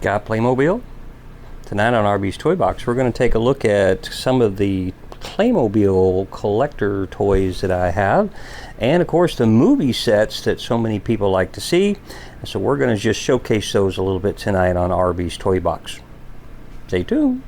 Got Playmobil? Tonight on RB's Toy Box, we're going to take a look at some of the Playmobil collector toys that I have, and of course the movie sets that so many people like to see. So we're going to just showcase those a little bit tonight on RB's Toy Box. Stay tuned.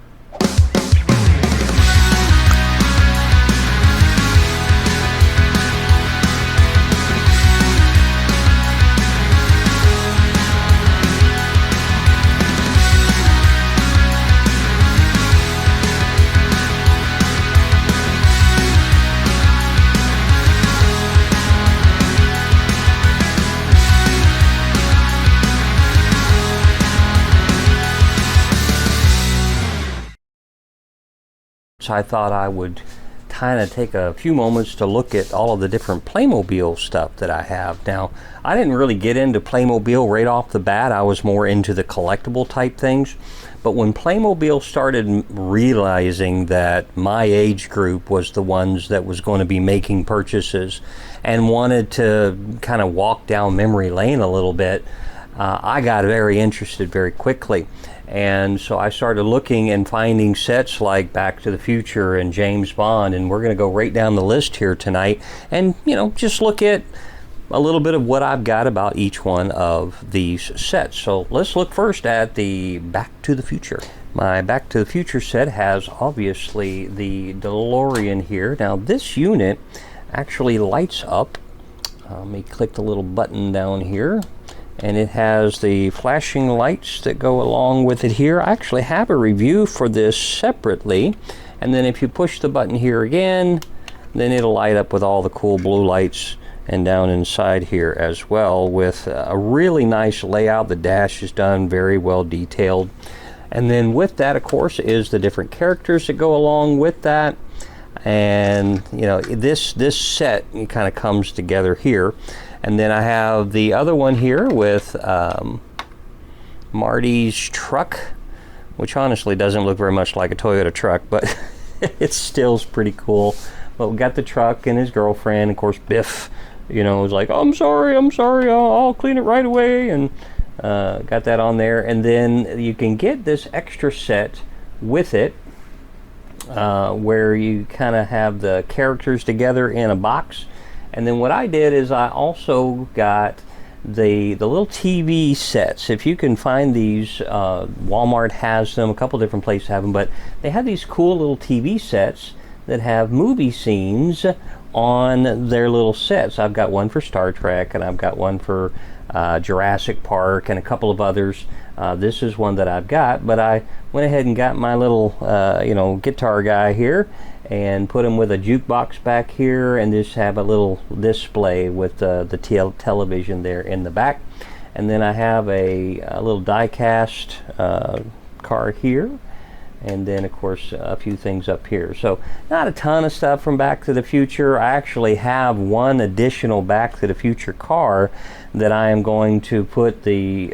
So I thought I would kind of take a few moments to look at all of the different Playmobil stuff that I have. Now, I didn't really get into Playmobil right off the bat. I was more into the collectible type things. But when Playmobil started realizing that my age group was the ones that was going to be making purchases and wanted to kind of walk down memory lane a little bit, I got very interested very quickly. And so I started looking and finding sets like Back to the Future and James Bond, and we're going to go right down the list here tonight and, just look at a little bit of what I've got about each one of these sets. So let's look first at the Back to the Future. My Back to the Future set has obviously the DeLorean here. Now this unit actually lights up. Let me click the little button down here. And it has the flashing lights that go along with it here. I actually have a review for this separately. And then if you push the button here again, then it'll light up with all the cool blue lights and down inside here as well, with a really nice layout. The dash is done very well detailed. And then with that, of course, is the different characters that go along with that. And this set kind of comes together here. And then I have the other one here with Marty's truck, which honestly doesn't look very much like a Toyota truck, but it still's pretty cool. But we got the truck and his girlfriend. Of course, Biff, was like, "I'm sorry, I'll clean it right away," and got that on there. And then you can get this extra set with it, where you kind of have the characters together in a box. And then what I did is I also got the little TV sets. If you can find these, Walmart has them, a couple different places have them, but they have these cool little TV sets that have movie scenes on their little sets. I've got one for Star Trek, and I've got one for Jurassic Park, and a couple of others. This is one that I've got, but I went ahead and got my little guitar guy here and put him with a jukebox back here, and just have a little display with the television there in the back. And then I have a little die-cast car here, and then of course a few things up here. So not a ton of stuff from Back to the Future. I actually have one additional Back to the Future car that I am going to put the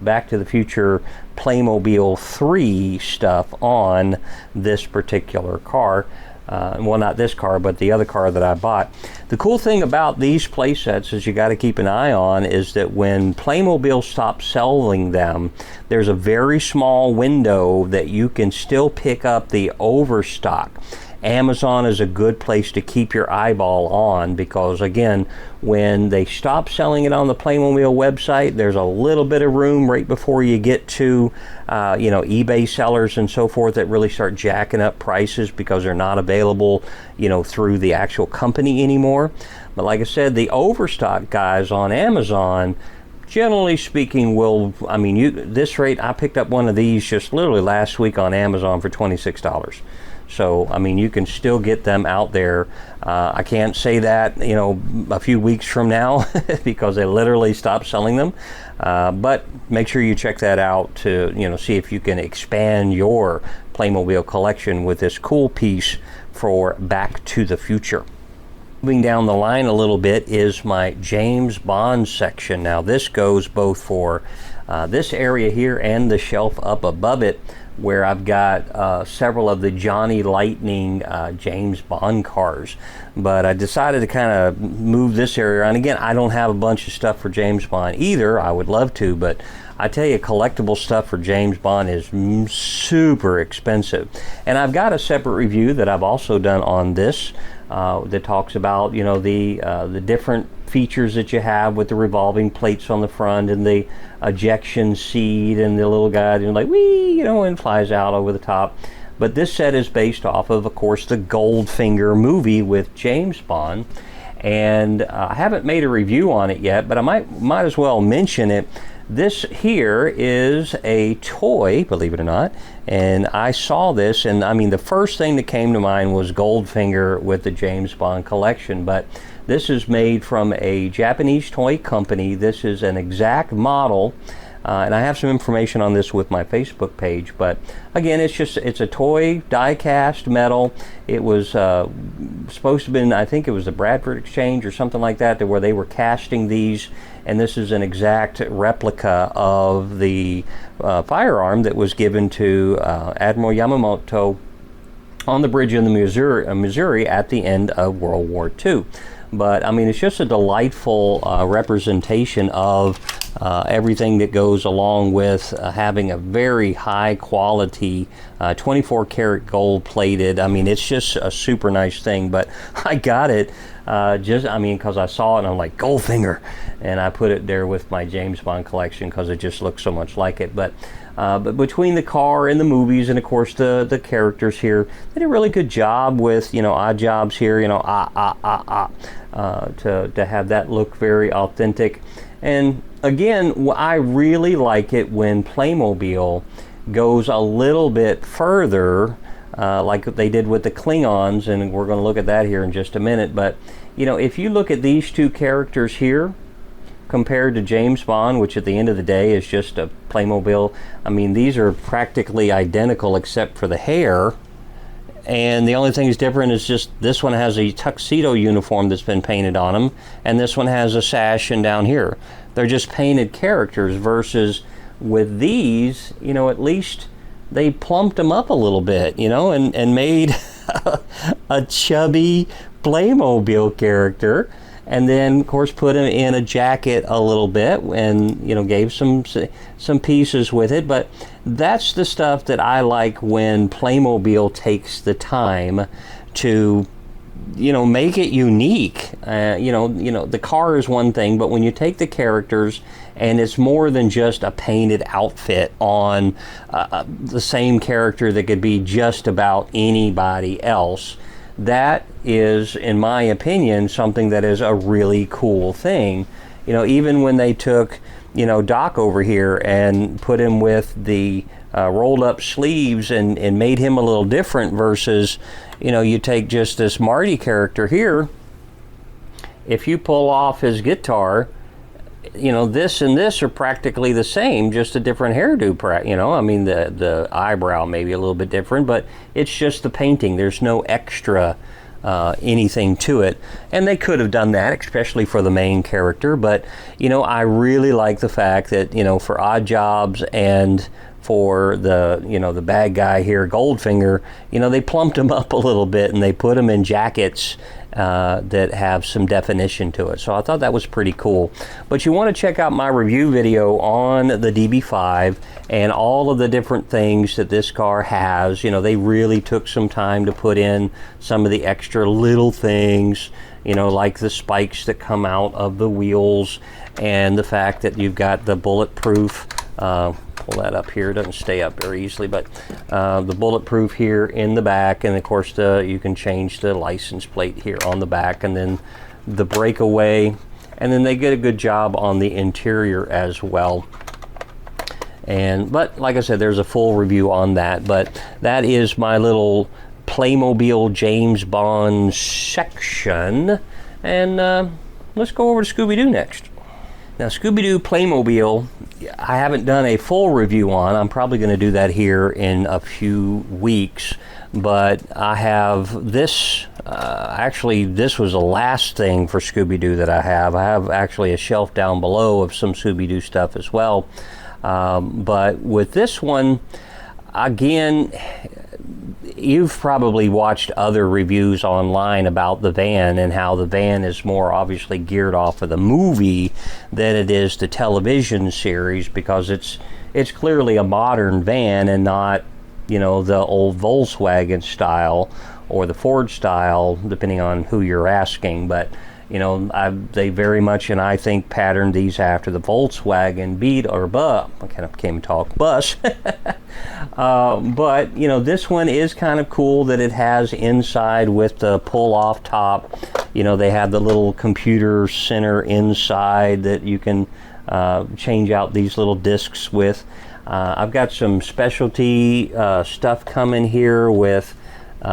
Back to the Future Playmobil 3 stuff on this particular car. Well, not this car, but the other car that I bought. The cool thing about these play sets is you got to keep an eye on is that when Playmobil stops selling them, there's a very small window that you can still pick up the overstock. Amazon is a good place to keep your eyeball on, because again, when they stop selling it on the Playmobil website, there's a little bit of room right before you get to eBay sellers and so forth that really start jacking up prices because they're not available through the actual company anymore. But like I said, the overstock guys on Amazon, generally speaking, this rate, I picked up one of these just literally last week on Amazon for $26. So, you can still get them out there. I can't say that, a few weeks from now because they literally stopped selling them. But make sure you check that out to, see if you can expand your Playmobil collection with this cool piece for Back to the Future. Moving down the line a little bit is my James Bond section. Now, this goes both for this area here and the shelf up above it, where I've got several of the Johnny Lightning James Bond cars. But I decided to kind of move this area around. Again, I don't have a bunch of stuff for James Bond either. I would love to, but I tell you, collectible stuff for James Bond is super expensive. And I've got a separate review that I've also done on this that talks about, you know, the different features that you have with the revolving plates on the front and the ejection seat and the little guy, you know, like, whee, you know, and flies out over the top. But this set is based off of course, the Goldfinger movie with James Bond. And I haven't made a review on it yet, but I might as well mention it. This here is a toy, believe it or not, and I saw this, and I mean, the first thing that came to mind was Goldfinger with the James Bond collection, but this is made from a Japanese toy company. This is an exact model, and I have some information on this with my Facebook page, but again, it's a toy die-cast metal. It was supposed to have been, I think it was the Bradford Exchange or something like that, where they were casting these, and this is an exact replica of the firearm that was given to Admiral Yamamoto on the bridge in the Missouri at the end of World War II. But I mean, it's just a delightful representation of everything that goes along with having a very high quality 24 karat gold plated. I mean, it's just a super nice thing. But I got it because I saw it and I'm like, Goldfinger, and I put it there with my James Bond collection because it just looks so much like it. But between the car and the movies, and of course the characters here, they did a really good job with, you know, odd jobs here, you know, to have that look very authentic. And again, I really like it when Playmobil goes a little bit further, like they did with the Klingons, and we're going to look at that here in just a minute. But you know, if you look at these two characters here compared to James Bond, which at the end of the day is just a Playmobil, I mean, these are practically identical except for the hair. And the only thing that's different is just this one has a tuxedo uniform that's been painted on them, and this one has a sash and down here. They're just painted characters, versus with these, you know, at least they plumped them up a little bit, you know, and made a chubby Playmobil character, and then of course put him in a jacket a little bit, and you know, gave some pieces with it. But that's the stuff that I like when Playmobil takes the time to, you know, make it unique. You know, the car is one thing, but when you take the characters and it's more than just a painted outfit on the same character that could be just about anybody else, that is, in my opinion, something that is a really cool thing. You know, even when they took, you know, Doc over here and put him with the rolled up sleeves and made him a little different, versus, you know, you take just this Marty character here, if you pull off his guitar, you know, this and this are practically the same, just a different hairdo, you know, I mean, the eyebrow maybe a little bit different, but it's just the painting. There's no extra anything to it, and they could have done that, especially for the main character. But you know, I really like the fact that, you know, for odd jobs and for the, you know, the bad guy here, Goldfinger, you know, they plumped him up a little bit and they put him in jackets that have some definition to it. So I thought that was pretty cool. But you want to check out my review video on the DB5 and all of the different things that this car has. You know, they really took some time to put in some of the extra little things, you know, like the spikes that come out of the wheels, and the fact that you've got the bulletproof, pull that up here, it doesn't stay up very easily, but the bulletproof here in the back, and of course you can change the license plate here on the back, and then the breakaway, and then they get a good job on the interior as well. But like I said, there's a full review on that. But that is my little Playmobil James Bond section, and let's go over to Scooby-Doo next. Now, Scooby-Doo Playmobil, I haven't done a full review on. I'm probably going to do that here in a few weeks. But I have this, actually this was the last thing for Scooby-Doo that I have. I have actually a shelf down below of some Scooby-Doo stuff as well. But with this one, again, you've probably watched other reviews online about the van and how the van is more obviously geared off of the movie than it is the television series, because it's clearly a modern van and not, you know, the old Volkswagen style or the Ford style, depending on who you're asking. But you know, they very much, and I think, patterned these after the Volkswagen Beetle, or I kind of can't talk, bus. But, you know, this one is kind of cool that it has inside with the pull-off top. You know, they have the little computer center inside that you can change out these little discs with. I've got some specialty stuff coming here with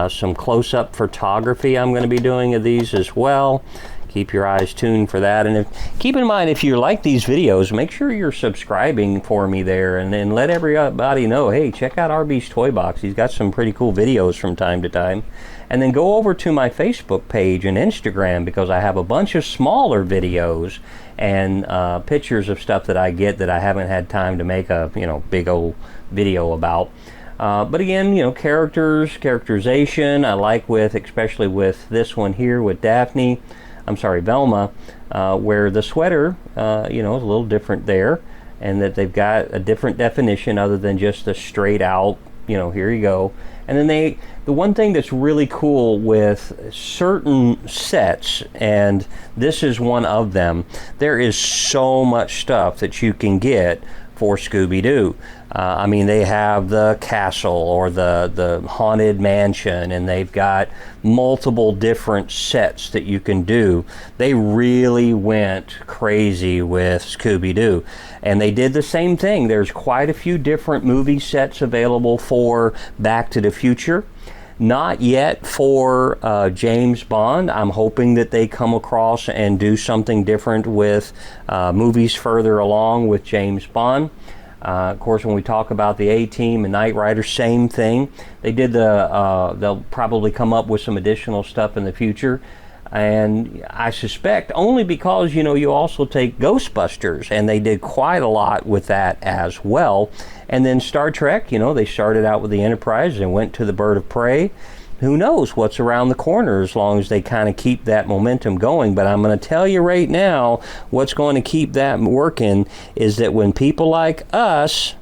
some close-up photography I'm going to be doing of these as well. Keep your eyes tuned for that. And keep in mind, if you like these videos, make sure you're subscribing for me there, and then let everybody know, hey, check out RB's Toy Box. He's got some pretty cool videos from time to time. And then go over to my Facebook page and Instagram, because I have a bunch of smaller videos and pictures of stuff that I get that I haven't had time to make a, you know, big old video about. But again, you know, characterization, I like especially with this one here with Velma, where the sweater, you know, is a little different there, and that they've got a different definition other than just the straight out, you know, here you go. And then the one thing that's really cool with certain sets, and this is one of them, there is so much stuff that you can get for Scooby-Doo. I mean, they have the castle or the haunted mansion, and they've got multiple different sets that you can do. They really went crazy with Scooby-Doo, and they did the same thing. There's quite a few different movie sets available for Back to the Future. Not yet for James Bond. I'm hoping that they come across and do something different with movies further along with James Bond. Of course, when we talk about the A-Team and Knight Rider, same thing. They did they'll probably come up with some additional stuff in the future. And I suspect only because, you know, you also take Ghostbusters, and they did quite a lot with that as well. And then Star Trek, you know, they started out with the Enterprise and went to the Bird of Prey. Who knows what's around the corner, as long as they kind of keep that momentum going. But I'm going to tell you right now, what's going to keep that working is that when people like us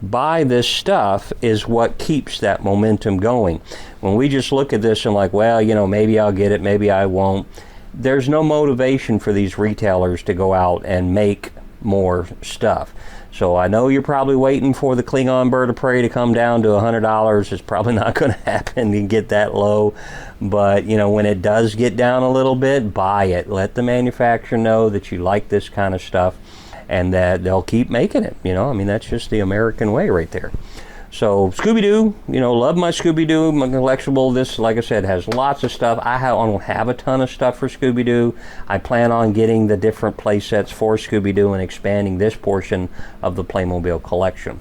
buy this stuff is what keeps that momentum going. When we just look at this and like, well, you know, maybe I'll get it, maybe I won't, there's no motivation for these retailers to go out and make more stuff. So I know you're probably waiting for the Klingon Bird of Prey to come down to $100. It's probably not going to happen to get that low. But, you know, when it does get down a little bit, buy it. Let the manufacturer know that you like this kind of stuff, and that they'll keep making it. You know, I mean, that's just the American way right there. So Scooby-Doo, you know, love my Scooby-Doo, my collectible. This, like I said, has lots of stuff. I don't have a ton of stuff for Scooby-Doo. I plan on getting the different play sets for Scooby-Doo and expanding this portion of the Playmobil collection.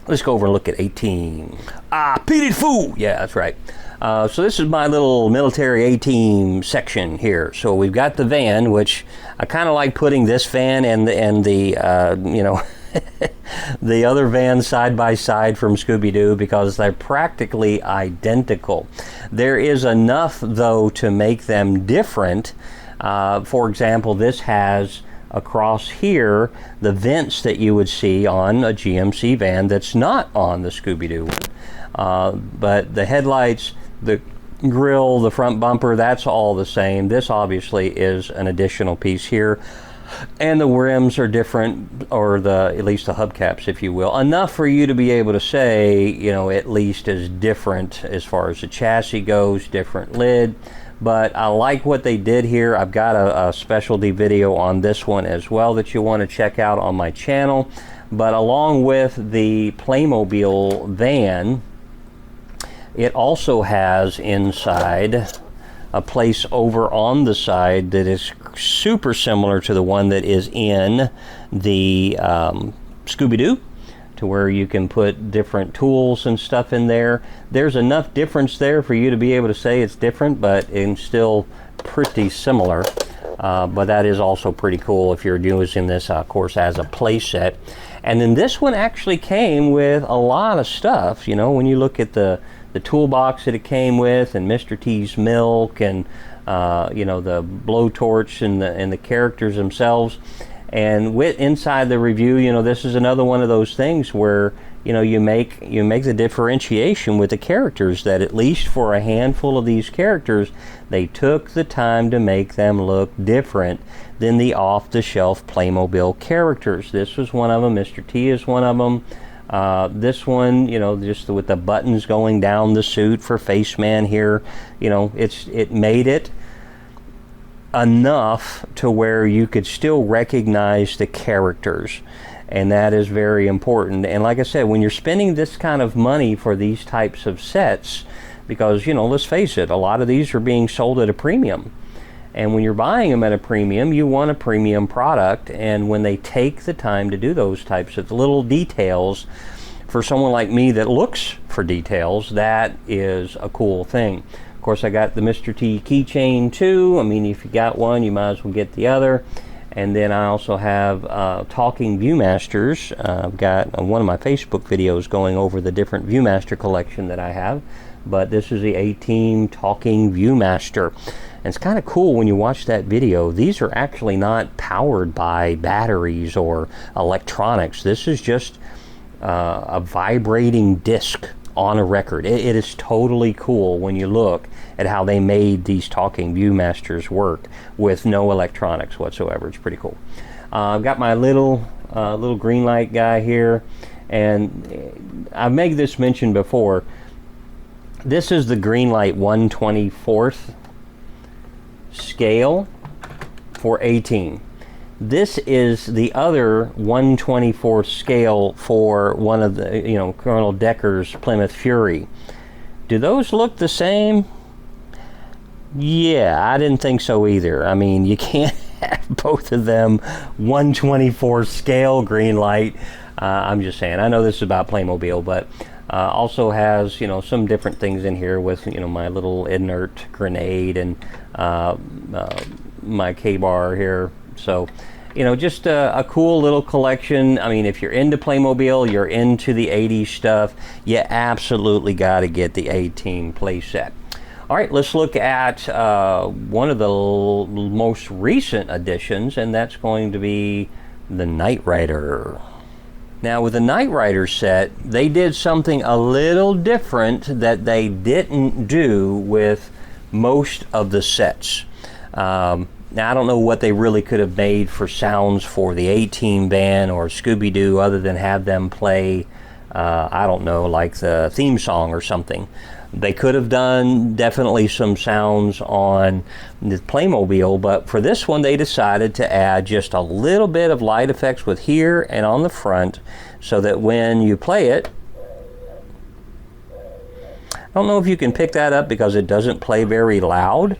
Let's go over and look at 18. Petit Fou! Yeah, that's right. So this is my little military A-Team section here. So we've got the van, which I kind of like putting this van and the you know, the other van side by side from Scooby-Doo, because they're practically identical. There is enough, though, to make them different. For example, this has across here the vents that you would see on a GMC van that's not on the Scooby-Doo one. But the headlights, the grill, the front bumper, that's all the same. This obviously is an additional piece here. And the rims are different, or at least the hubcaps, if you will. Enough for you to be able to say, you know, at least is different as far as the chassis goes, different lid. But I like what they did here. I've got a specialty video on this one as well that you want to check out on my channel. But along with the Playmobil van, it also has inside a place over on the side that is super similar to the one that is in the Scooby-Doo, to where you can put different tools and stuff in there. There's enough difference there for you to be able to say it's different, but it's still pretty similar. but that is also pretty cool if you're using this, of course, as a play set. And then this one actually came with a lot of stuff. You know, when you look at the toolbox that it came with, and Mr. T's milk, and you know, the blowtorch, and the characters themselves. And inside the review, you know, this is another one of those things where, you know, you make the differentiation with the characters, that at least for a handful of these characters, they took the time to make them look different than the off-the-shelf Playmobil characters. This was one of them. Mr. T is one of them. This one, you know, just with the buttons going down the suit for Faceman here, you know, it made it enough to where you could still recognize the characters, and that is very important. And like I said, when you're spending this kind of money for these types of sets, because, you know, let's face it, a lot of these are being sold at a premium, and when you're buying them at a premium, you want a premium product. And when they take the time to do those types of little details, for someone like me that looks for details, that is a cool thing. Of course, I got the Mr. T keychain too. I mean, if you got one, you might as well get the other. And then I also have talking Viewmasters. I've got one of my Facebook videos going over the different Viewmaster collection that I have. But this is the A-Team talking Viewmaster. And it's kind of cool when you watch that video. These are actually not powered by batteries or electronics. This is just a vibrating disc on a record. It is totally cool when you look at how they made these talking Viewmasters work with no electronics whatsoever. It's pretty cool. I've got my little green light guy here, and I've made this mention before. This is the green light 1/24th scale for A-Team. This is the other 1/24th scale for one of the, you know, Colonel Decker's Plymouth Fury. Do those look the same? Yeah, I didn't think so either. I mean, you can't have both of them 1/24th scale green light. I'm just saying. I know this is about Playmobil, but also has, you know, some different things in here with, you know, my little inert grenade and my K-bar here. So, you know, just a cool little collection. I mean, if you're into Playmobil, you're into the 80s stuff, you absolutely got to get the A-Team playset. All right, let's look at one of the most recent additions, and that's going to be the Knight Rider. Now, with the Knight Rider set, they did something a little different that they didn't do with most of the sets. Now, I don't know what they really could have made for sounds for the A-Team band or Scooby-Doo other than have them play, I don't know, like the theme song or something. They could have done definitely some sounds on the Playmobil, but for this one they decided to add just a little bit of light effects with here and on the front, so that when you play it, I don't know if you can pick that up because it doesn't play very loud.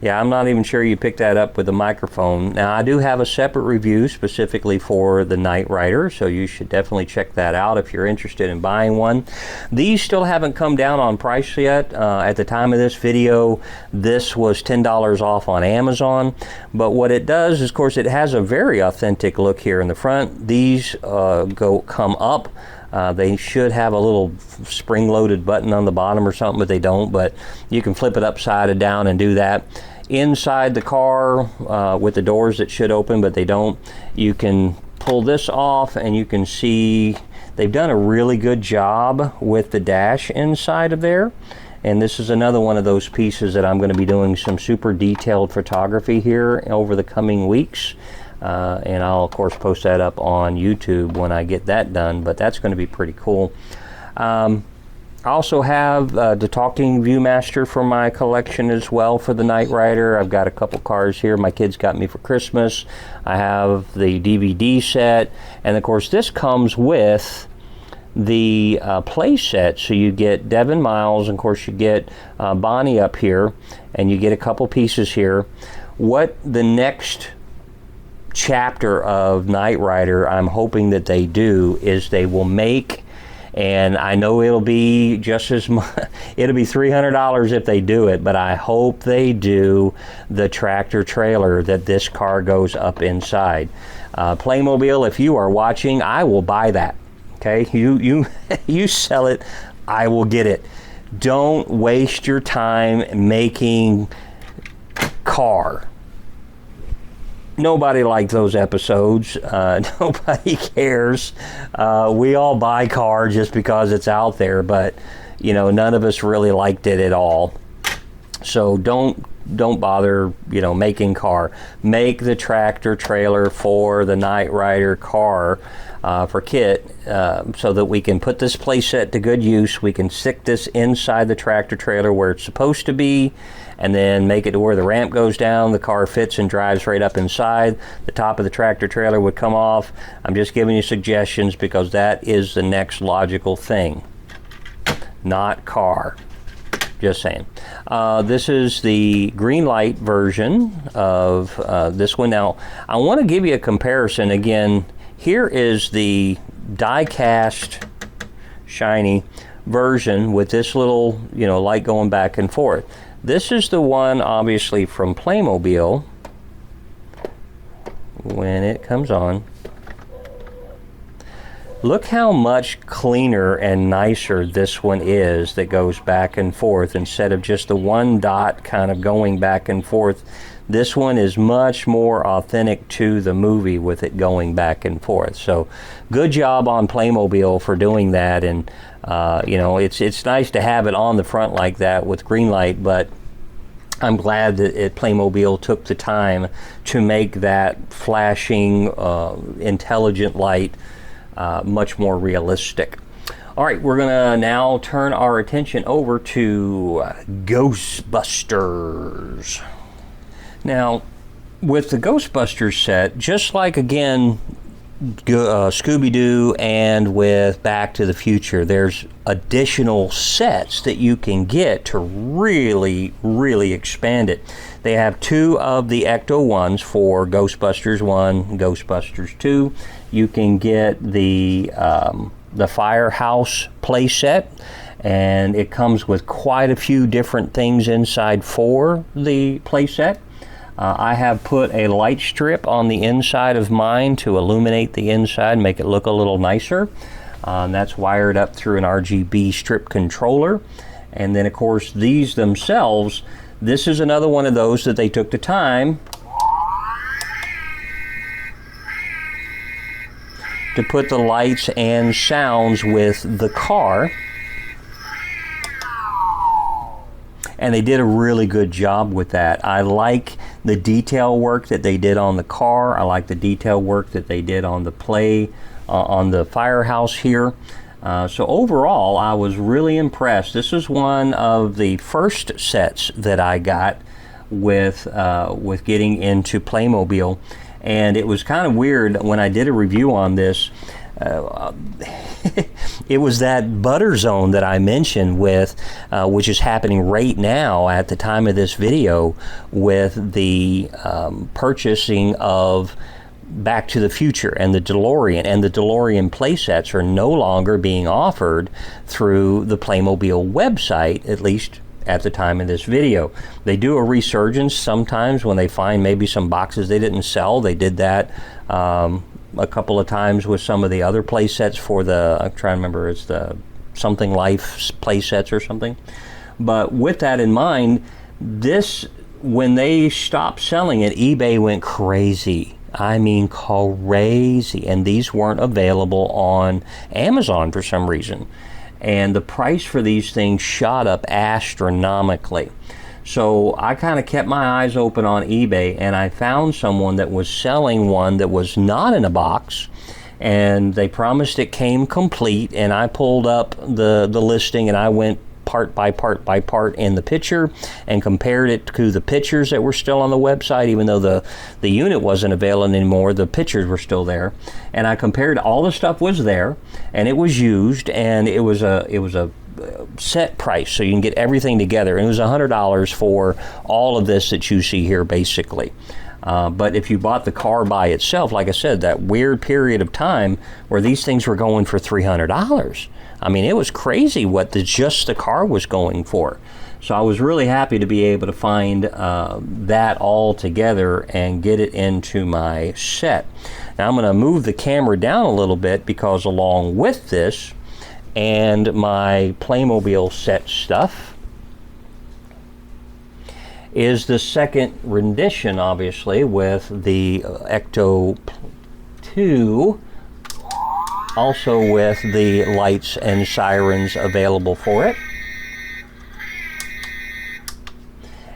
Yeah, I'm not even sure you pick that up with the microphone. Now, I do have a separate review specifically for the Knight Rider, so you should definitely check that out if you're interested in buying one. These still haven't come down on price yet. At the time of this video, this was $10 off on Amazon. But what it does is, of course, it has a very authentic look here in the front. These come up. They should have a little spring-loaded button on the bottom or something, but they don't. But you can flip it upside down and do that. Inside the car with the doors that should open, but they don't, you can pull this off and you can see they've done a really good job with the dash inside of there. And this is another one of those pieces that I'm going to be doing some super detailed photography here over the coming weeks. And I'll, of course, post that up on YouTube when I get that done, but that's going to be pretty cool. I also have the talking Viewmaster for my collection as well for the Knight Rider. I've got a couple cars here my kids got me for Christmas. I have the DVD set, and of course this comes with the play set, so you get Devin Miles, and of course you get Bonnie up here, and you get a couple pieces here. What the next chapter of Knight Rider I'm hoping that they do is they will make And I know it'll be just as much, it'll be $300 if they do it, but I hope they do the tractor trailer that this car goes up inside. Playmobil, if you are watching, I will buy that. Okay, you you sell it, I will get it. Don't waste your time making car. Nobody liked those episodes. Nobody cares. We all buy car just because it's out there, but you know, none of us really liked it at all. So don't bother, you know, making car. Make the tractor trailer for the Knight Rider car for Kit, so that we can put this playset to good use. We can stick this inside the tractor trailer where it's supposed to be, and then make it to where the ramp goes down, the car fits and drives right up inside. The top of the tractor trailer would come off. I'm just giving you suggestions because that is the next logical thing, not car. Just saying. This is the green light version of this one. Now, I want to give you a comparison. Again, here is the die-cast shiny version with this little, you know, light going back and forth. This is the one, obviously, from Playmobil. When it comes on, look how much cleaner and nicer this one is that goes back and forth instead of just the one dot kind of going back and forth. This one is much more authentic to the movie with it going back and forth. So good job on Playmobil for doing that. And you know, it's nice to have it on the front like that with green light, but I'm glad that Playmobil took the time to make that flashing, intelligent light much more realistic. All right, we're gonna now turn our attention over to GhostBusters. Now, with the GhostBusters set, just like again Scooby-Doo and with Back to the Future, there's additional sets that you can get to really, really expand it. They have two of the Ecto ones for Ghostbusters 1, Ghostbusters 2. You can get the Firehouse play set, and it comes with quite a few different things inside for the play set. I have put a light strip on the inside of mine to illuminate the inside and make it look a little nicer. That's wired up through an RGB strip controller. And then of course these themselves, this is another one of those that they took the time to put the lights and sounds with the car. And they did a really good job with that. I like the detail work that they did on the car. I like the detail work that they did on the on the Firehouse here. So overall, I was really impressed. This is one of the first sets that I got with getting into Playmobil. And it was kind of weird when I did a review on this. It was that butter zone that I mentioned with, which is happening right now at the time of this video with the purchasing of Back to the Future and the DeLorean. And the DeLorean playsets are no longer being offered through the Playmobil website, at least at the time of this video. They do a resurgence sometimes when they find maybe some boxes they didn't sell. They did that a couple of times with some of the other play sets for the, I'm trying to remember, it's the Something Life play sets or something. But with that in mind, this, when they stopped selling it, eBay went crazy. I mean crazy. And these weren't available on Amazon for some reason. And the price for these things shot up astronomically. So I kind of kept my eyes open on eBay, and I found someone that was selling one that was not in a box, and they promised it came complete. And I pulled up the listing, and I went part by part by part in the picture and compared it to the pictures that were still on the website. Even though the unit wasn't available anymore, the pictures were still there, and I compared all the stuff was there, and it was used, and it was a set price, so you can get everything together, and it was $100 for all of this that you see here basically. But if you bought the car by itself, like I said, that weird period of time where these things were going for $300. I mean, it was crazy what just the car was going for. So I was really happy to be able to find that all together and get it into my set. Now I'm going to move the camera down a little bit because along with this and my Playmobil set stuff is the second rendition, obviously, with the Ecto 2, also with the lights and sirens available for it.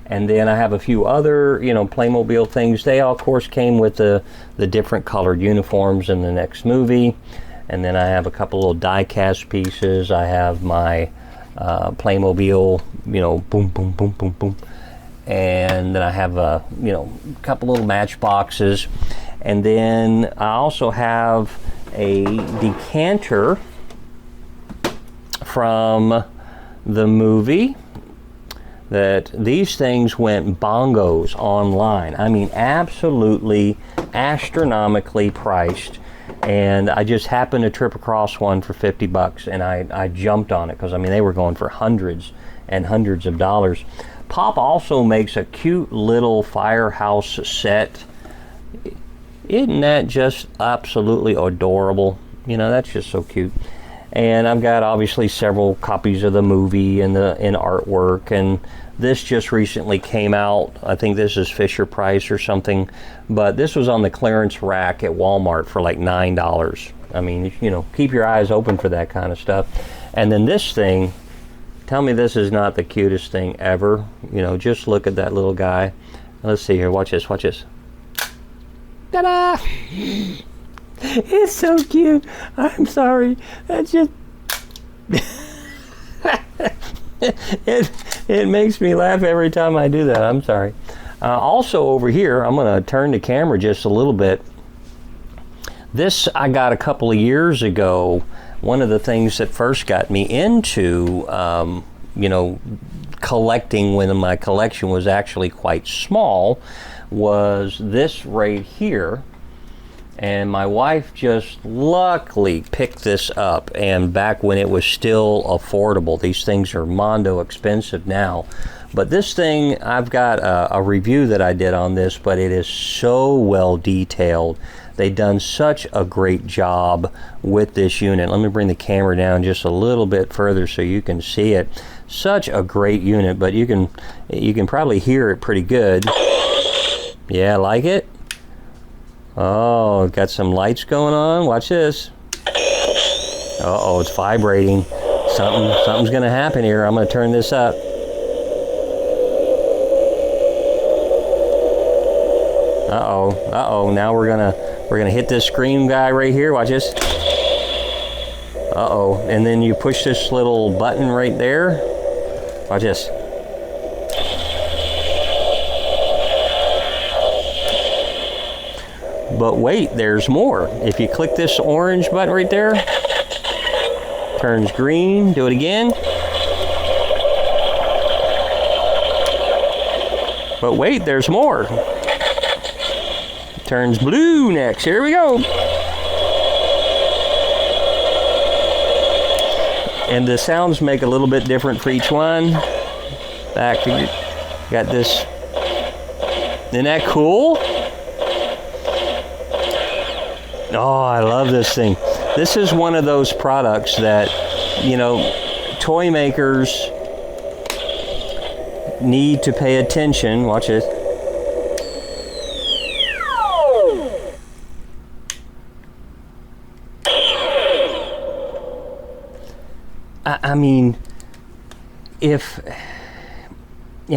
And then I have a few other, Playmobil things. They all, of course, came with the different colored uniforms in the next movie. And then I have a couple little die-cast pieces. I have my Playmobil, boom, boom, boom, boom, boom. And then I have a, couple little matchboxes. And then I also have a decanter from the movie. That these things went bongos online. I mean, absolutely astronomically priced. And I just happened to trip across one for $50, and I jumped on it because, I mean, they were going for hundreds and hundreds of dollars. Pop also makes a cute little firehouse set. Isn't that just absolutely adorable? That's just so cute. And I've got obviously several copies of the movie in artwork, and this just recently came out. I think this is Fisher Price or something, but this was on the clearance rack at Walmart for like $9. I mean, keep your eyes open for that kind of stuff. And then this thing, tell me this is not the cutest thing ever. Just look at that little guy. Let's see here. Watch this. Watch this. Ta-da! It's so cute. I'm sorry. That's just... it makes me laugh every time I do that. I'm sorry. Also over here, I'm going to turn the camera just a little bit. This I got a couple of years ago. One of the things that first got me into, collecting when my collection was actually quite small was this right here. And my wife just luckily picked this up, and back when it was still affordable. These things are mondo expensive now. But this thing, I've got a review that I did on this, but it is so well detailed. They've done such a great job with this unit. Let me bring the camera down just a little bit further so you can see it. Such a great unit, but you can probably hear it pretty good. Yeah, like it? Oh, got some lights going on. Watch this. Uh-oh, it's vibrating. Something's gonna happen here. I'm gonna turn this up. Uh-oh. Now we're gonna hit this screen guy right here. Watch this. Uh-oh. And then you push this little button right there. Watch this. But wait, there's more. If you click this orange button right there, turns green. Do it again. But wait, there's more. Turns blue next. Here we go. And the sounds make a little bit different for each one. Back to, got this. Isn't that cool? Oh, I love this thing. This is one of those products that, toy makers need to pay attention. Watch this. I mean, and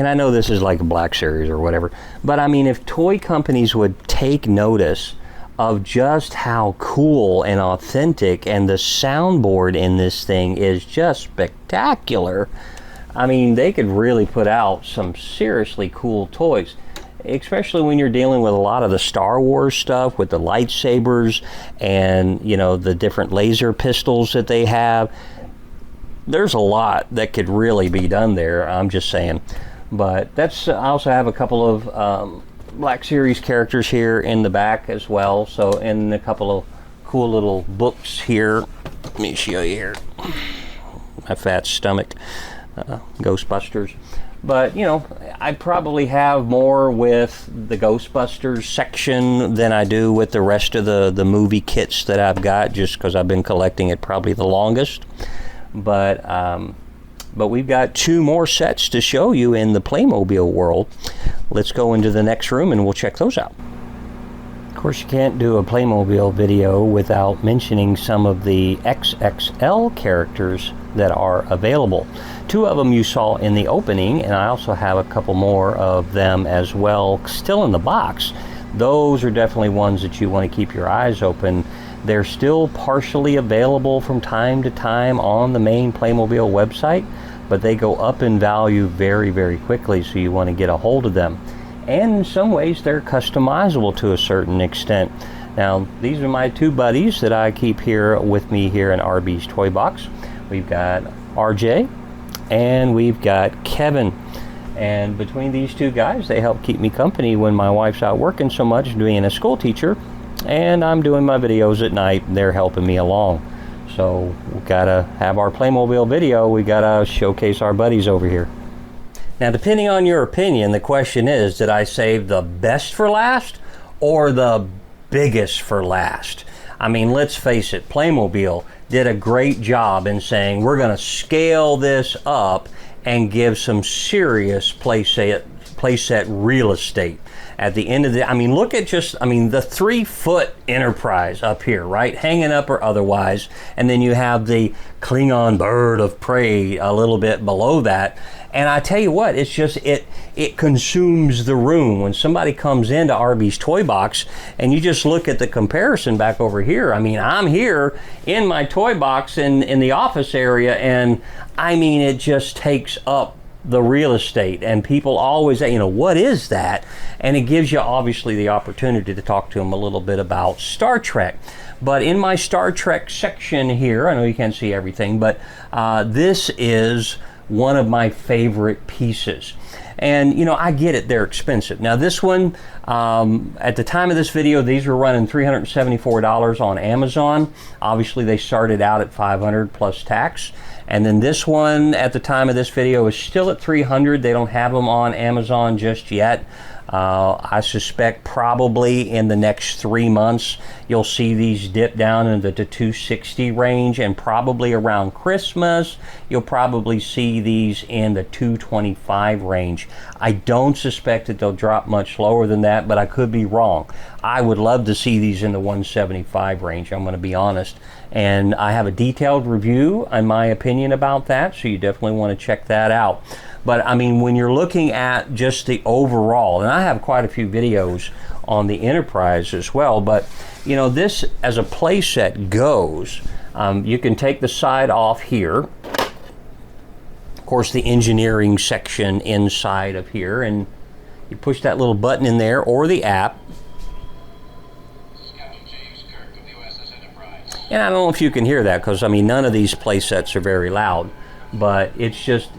I know this is like a Black Series or whatever, but I mean, if toy companies would take notice of just how cool and authentic, and the soundboard in this thing is just spectacular. I mean, they could really put out some seriously cool toys, especially when you're dealing with a lot of the Star Wars stuff with the lightsabers and, the different laser pistols that they have. There's a lot that could really be done there, I'm just saying. But I also have a couple of Black Series characters here in the back as well. So, and a couple of cool little books here. Let me show you here. My fat stomach. Ghostbusters. But, you know, I probably have more with the Ghostbusters section than I do with the rest of the movie kits that I've got, just because I've been collecting it probably the longest. But we've got 2 more sets to show you in the Playmobil world. Let's go into the next room and we'll check those out. Of course, you can't do a Playmobil video without mentioning some of the XXL characters that are available. 2 of them you saw in the opening, and I also have a couple more of them as well still in the box. Those are definitely ones that you want to keep your eyes open. They're still partially available from time to time on the main Playmobil website, but they go up in value very, very quickly, so you want to get a hold of them. And in some ways, they're customizable to a certain extent. Now, these are my 2 buddies that I keep here with me here in RB's Toy Box. We've got RJ and we've got Kevin. And between these 2 guys, they help keep me company when my wife's out working so much, being a school teacher, and I'm doing my videos at night. They're helping me along. So we've got to have our Playmobil video. We got to showcase our buddies over here. Now, depending on your opinion, the question is, did I save the best for last or the biggest for last? I mean, let's face it, Playmobil did a great job in saying we're going to scale this up and give some serious playset real estate. At the end of the, I mean, look at just, I mean, the 3-foot Enterprise up here, right? Hanging up or otherwise. And then you have the Klingon bird of prey a little bit below that. And I tell you what, it's just, it consumes the room. When somebody comes into RB's Toy Box and you just look at the comparison back over here, I mean, I'm here in my toy box in the office area, and I mean, it just takes up the real estate, and people always say, you know, what is that? And it gives you obviously the opportunity to talk to them a little bit about Star Trek. But in my Star Trek section here, I know you can't see everything, but this is one of my favorite pieces. And, you know, I get it, they're expensive. Now, this one, at the time of this video, these were running $374 on Amazon. Obviously, they started out at $500 plus tax. And then this one, at the time of this video, is still at $300. They don't have them on Amazon just yet. I suspect probably in the next 3 months, you'll see these dip down into the $260 range, and probably around Christmas, you'll probably see these in the $225 range. I don't suspect that they'll drop much lower than that, but I could be wrong. I would love to see these in the $175 range, I'm going to be honest. And I have a detailed review, in my opinion, about that, so you definitely want to check that out. But I mean, when you're looking at just the overall, and I have quite a few videos on the Enterprise as well, but you know, this as a play set goes, you can take the side off here. Of course, the engineering section inside of here, and you push that little button in there, or the app. And I don't know if you can hear that, because I mean, none of these play sets are very loud. But it's just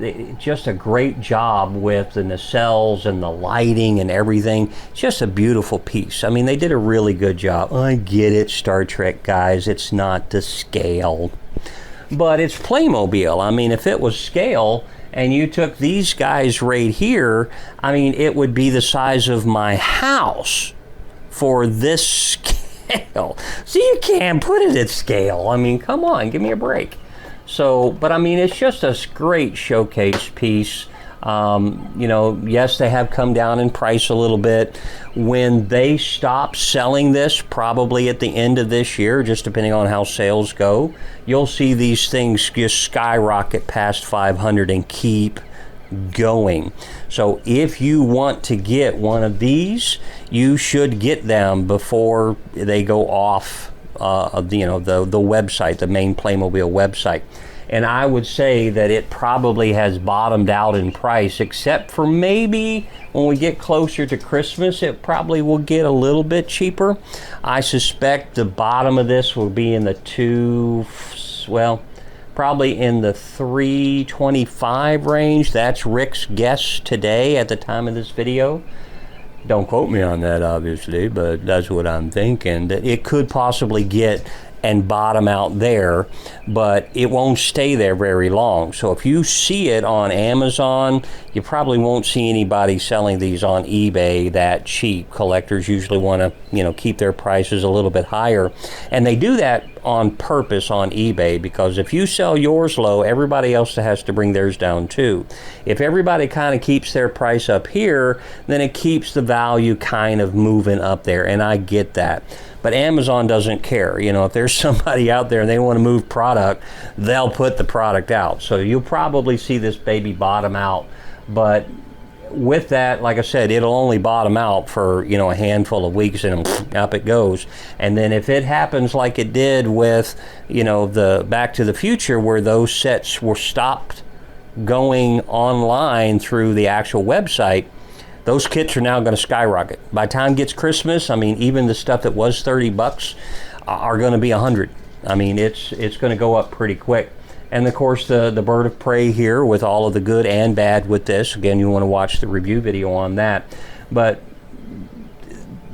a great job with the nacelles and the lighting and everything. It's just a beautiful piece. I mean, they did a really good job. I get it, Star Trek guys, it's not to scale. But it's Playmobil. I mean, if it was scale and you took these guys right here, I mean, it would be the size of my house for this scale. So you can't put it at scale. I mean, come on, give me a break. So, but I mean, it's just a great showcase piece. You know, yes, they have come down in price a little bit. When they stop selling this, probably at the end of this year, just depending on how sales go, you'll see these things just skyrocket past 500 and keep going. So if you want to get one of these, you should get them before they go off you know, the website, the main Playmobil website. And I would say that it probably has bottomed out in price, except for maybe when we get closer to Christmas, it probably will get a little bit cheaper. I suspect the bottom of this will be in the probably in the $325 range. That's Rick's guess today at the time of this video. Don't quote me on that, obviously, but that's what I'm thinking, that it could possibly get and bottom out there, but it won't stay there very long. So if you see it on Amazon, you probably won't see anybody selling these on eBay that cheap. Collectors usually want to, you know, keep their prices a little bit higher, and they do that on purpose on eBay, because if you sell yours low, everybody else has to bring theirs down too. If everybody kind of keeps their price up here, then it keeps the value kind of moving up there, and I get that. But Amazon doesn't care. You know, if there's somebody out there and they want to move product, they'll put the product out. So you'll probably see this baby bottom out. But with that, like I said, it'll only bottom out for, you know, a handful of weeks, and up it goes. And then if it happens like it did with, you know, the Back to the Future, where those sets were stopped going online through the actual website, those kits are now going to skyrocket. By the time it gets Christmas, I mean, even the stuff that was $30 are going to be $100. I mean, it's going to go up pretty quick. And of course, the Bird of Prey here, with all of the good and bad with this. Again, you want to watch the review video on that. But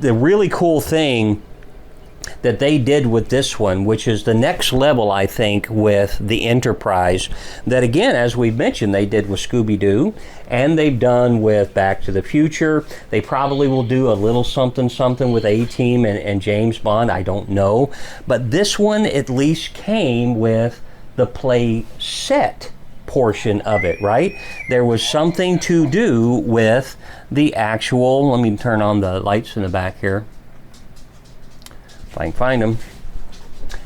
the really cool thing that they did with this one, which is the next level, I think, with the Enterprise, that again, as we've mentioned, they did with Scooby-Doo, and they've done with Back to the Future. They probably will do a little something with A-Team and James Bond, I don't know. But this one at least came with the play set portion of it, right? There was something to do with the actual, let me turn on the lights in the back here, if I can find them.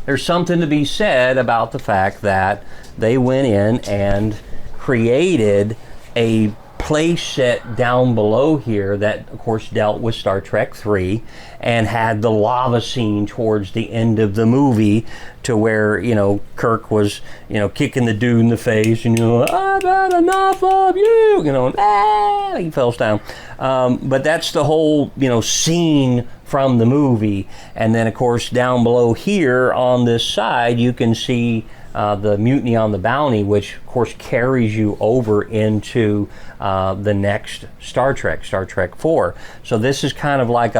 There's something to be said about the fact that they went in and created a play set down below here that, of course, dealt with Star Trek 3 and had the lava scene towards the end of the movie, to where, you know, Kirk was, you know, kicking the dude in the face, and, you know, I've had enough of you, you know, he falls down. But that's the whole, you know, scene from the movie. And then, of course, down below here on this side, you can see the Mutiny on the Bounty, which of course carries you over into the next Star Trek 4. So this is kind of like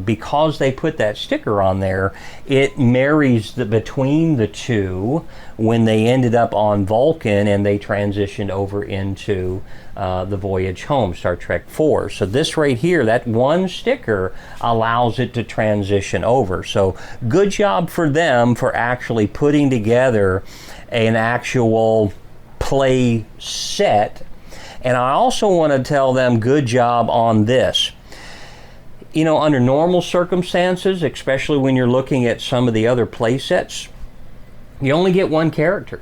because they put that sticker on there, it marries between the two when they ended up on Vulcan and they transitioned over into the voyage home, Star Trek 4. So this right here, that one sticker allows it to transition over. So good job for them for actually putting together an actual play set. And I also want to tell them good job on this. You know, under normal circumstances, especially when you're looking at some of the other play sets, you only get one character.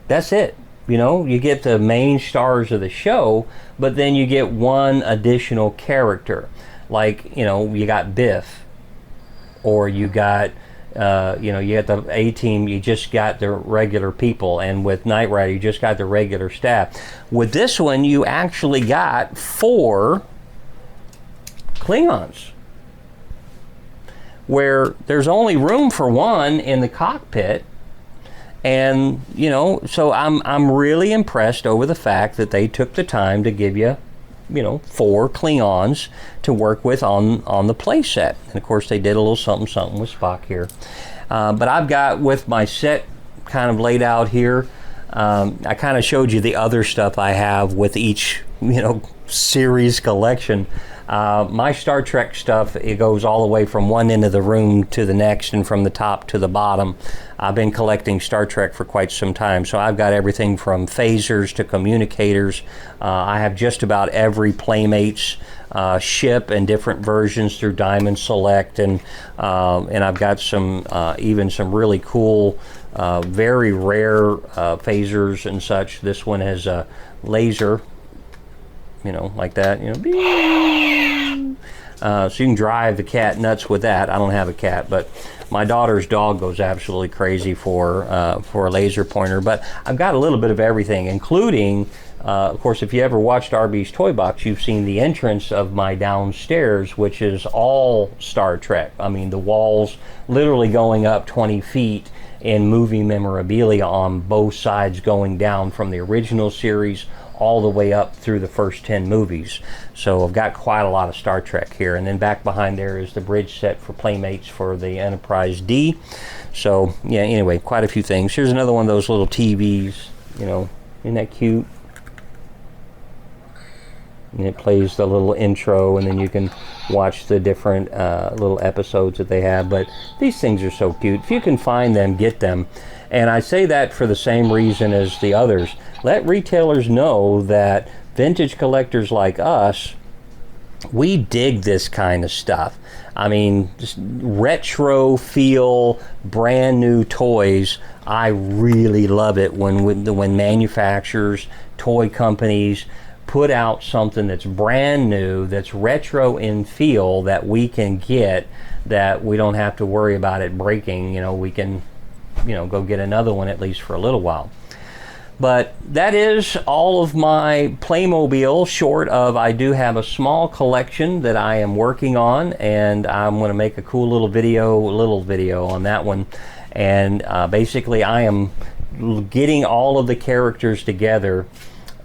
That's it. You know, you get the main stars of the show, but then you get one additional character. Like, you know, you got Biff, or you got, you know, you got the A-Team, you just got the regular people, and with Knight Rider, you just got the regular staff. With this one, you actually got 4 Klingons, where there's only room for one in the cockpit. And, you know, so I'm really impressed over the fact that they took the time to give you, you know, 4 Klingons to work with on the play set. And of course they did a little something with Spock here. But I've got, with my set kind of laid out here, I kind of showed you the other stuff I have with each, you know, series collection. My Star Trek stuff, it goes all the way from one end of the room to the next, and from the top to the bottom. I've been collecting Star Trek for quite some time, so I've got everything from phasers to communicators. I have just about every Playmates ship and different versions through Diamond Select, and I've got some even some really cool, very rare phasers and such. This one has a laser, you know, like that, you know. So you can drive the cat nuts with that. I don't have a cat, but my daughter's dog goes absolutely crazy for a laser pointer. But I've got a little bit of everything, including, of course, if you ever watched RB's Toy Box, you've seen the entrance of my downstairs, which is all Star Trek. I mean, the walls literally going up 20 feet in movie memorabilia on both sides, going down from the original series all the way up through the first 10 movies. So I've got quite a lot of Star Trek here. And then back behind there is the bridge set for Playmates for the Enterprise D. So yeah, anyway, quite a few things. Here's another one of those little TVs, you know, isn't that cute? And it plays the little intro, and then you can watch the different little episodes that they have. But these things are so cute. If you can find them, get them. And I say that for the same reason as the others. Let retailers know that vintage collectors like us, we dig this kind of stuff. I mean, just retro feel, brand new toys. I really love it when manufacturers, toy companies put out something that's brand new, that's retro in feel, that we can get, that we don't have to worry about it breaking. You know, we can, you know, go get another one at least for a little while. But that is all of my Playmobil, short of I do have a small collection that I am working on, and I'm going to make a cool little video on that one. And basically I am getting all of the characters together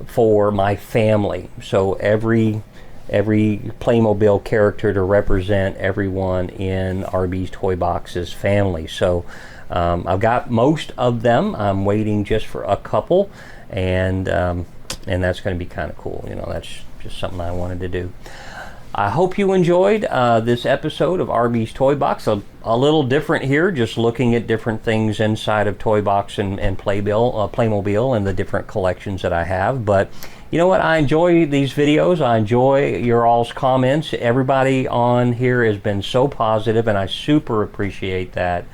for my family. So every Playmobil character to represent everyone in RB's Toy Box's family. So I've got most of them. I'm waiting just for a couple, and that's going to be kind of cool. You know, that's just something I wanted to do. I hope you enjoyed this episode of RB's Toy Box. A little different here, just looking at different things inside of Toy Box and Playmobil and the different collections that I have. But you know what? I enjoy these videos. I enjoy your all's comments. Everybody on here has been so positive, and I super appreciate that.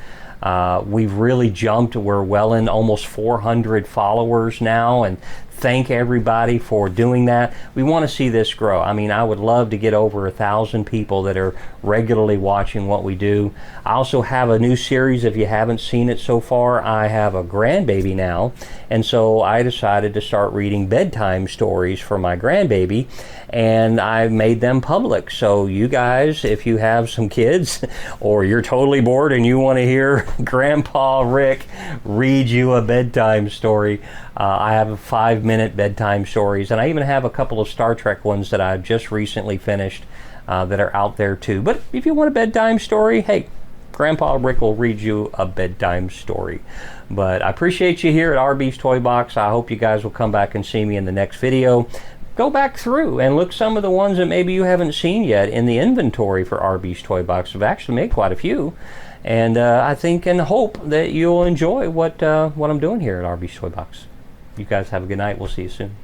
We've really jumped. We're well in almost 400 followers now, and thank everybody for doing that. We want to see this grow. I mean, I would love to get over 1,000 people that are regularly watching what we do. I also have a new series. If you haven't seen it so far, I have a grandbaby now, and so I decided to start reading bedtime stories for my grandbaby, and I made them public. So you guys, if you have some kids or you're totally bored and you want to hear Grandpa Rick read you a bedtime story, I have 5-minute bedtime stories, and I even have a couple of Star Trek ones that I've just recently finished that are out there too. But if you want a bedtime story, hey, Grandpa Rick will read you a bedtime story. But I appreciate you here at RB's Toy Box. I hope you guys will come back and see me in the next video. Go back through and look some of the ones that maybe you haven't seen yet in the inventory for RB's Toy Box. I've actually made quite a few, and I think and hope that you'll enjoy what I'm doing here at RB's Toy Box. You guys have a good night. We'll see you soon.